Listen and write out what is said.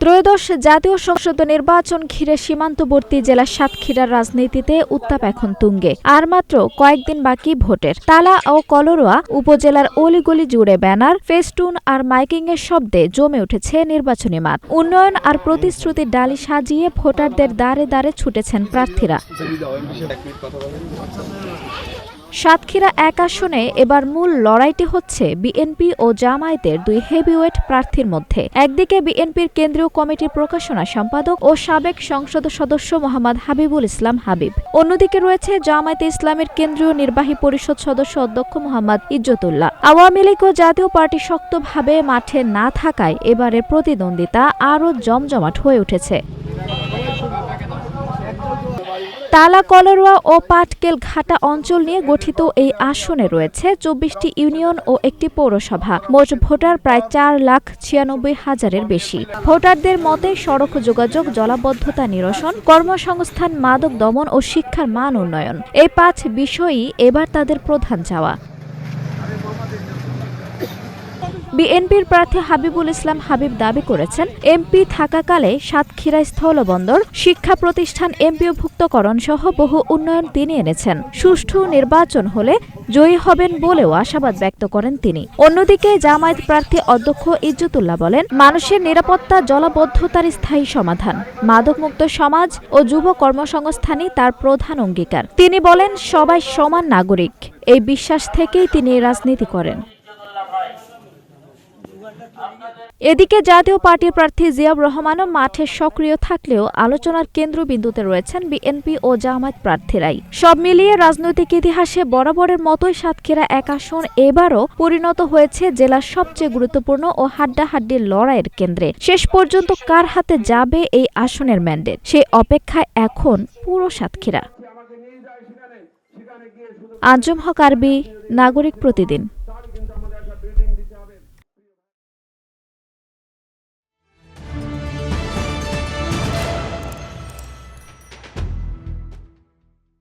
ত্রয়োদশ জাতীয় সংসদ নির্বাচন ঘিরে সীমান্তবর্তী জেলা সাতক্ষীরার রাজনীতিতে উত্তাপ এখন তুঙ্গে। আর মাত্র কয়েকদিন বাকি ভোটের। তালা ও কলরোয়া উপজেলার অলিগলি জুড়ে ব্যানার, ফেস্টুন আর মাইকিংয়ের শব্দে জমে উঠেছে নির্বাচনী মাঠ। উন্নয়ন আর প্রতিশ্রুতির ডালি সাজিয়ে ভোটারদের দ্বারে দ্বারে ছুটেছেন প্রার্থীরা। সাতক্ষীরা এক আসনে এবার মূল লড়াইটি হচ্ছে বিএনপি ও জামায়াতের দুই হেভিওয়েট প্রার্থীর মধ্যে। একদিকে বিএনপির কেন্দ্রীয় কমিটির প্রকাশনা সম্পাদক ও সাবেক সংসদ সদস্য মোহাম্মদ হাবিবুল ইসলাম হাবিব, অন্যদিকে রয়েছে জামায়াতে ইসলামের কেন্দ্রীয় নির্বাহী পরিষদ সদস্য অধ্যক্ষ মোহাম্মদ ইজ্জতুল্লাহ। আওয়ামী লীগ ও জাতীয় পার্টি শক্তভাবে মাঠে না থাকায় এবারের প্রতিদ্বন্দ্বিতা আরও জমজমাট হয়ে উঠেছে। তালা, কলরোয়া ও পাটকেল ঘাটা অঞ্চল নিয়ে গঠিত এই আসনে রয়েছে ২৪টি ইউনিয়ন ও একটি পৌরসভা। মোট ভোটার প্রায় ৪,৯৬,০০০-এর বেশি। ভোটারদের মতে সড়ক যোগাযোগ, জলাবদ্ধতা নিরসন, কর্মসংস্থান, মাদক দমন ও শিক্ষার মান উন্নয়ন, এই ৫ বিষয়ই এবার তাদের প্রধান চাওয়া। বিএনপির প্রার্থী হাবিবুল ইসলাম হাবিব দাবি করেছেন, এমপি থাকাকালে সাতক্ষীরা স্থলবন্দর, শিক্ষা প্রতিষ্ঠান এমপিওভুক্তকরণ সহ বহু উন্নয়ন তিনি এনেছেন। সুষ্ঠু নির্বাচন হলে জয়ী হবেন বলেও আশাবাদ ব্যক্ত করেন তিনি। অন্যদিকে জামায়াত প্রার্থী অধ্যক্ষ ইজ্জতুল্লাহ বলেন, মানুষের নিরাপত্তা, জলাবদ্ধতার স্থায়ী সমাধান, মাদকমুক্ত সমাজ ও যুব কর্মসংস্থানই তার প্রধান অঙ্গীকার। তিনি বলেন, সবাই সমান নাগরিক, এই বিশ্বাস থেকেই তিনি রাজনীতি করেন। এদিকে জাতীয় পার্টির প্রার্থী জিয়াউর রহমানও মাঠে সক্রিয় থাকলেও আলোচনার কেন্দ্রবিন্দুতে রয়েছেন বিএনপি ও জামায়াত প্রার্থীরাই। সব মিলিয়ে রাজনৈতিক ইতিহাসে বরাবরের মতোই সাতক্ষীরা এক আসন এবারও পরিণত হয়েছে জেলার সবচেয়ে গুরুত্বপূর্ণ ও হাড্ডাহাড্ডির লড়াইয়ের কেন্দ্রে। শেষ পর্যন্ত কার হাতে যাবে এই আসনের ম্যান্ডেট, সেই অপেক্ষায় এখন পুরো সাতক্ষীরা। আঞ্জুম হক আরবি, নাগরিক প্রতিদিন।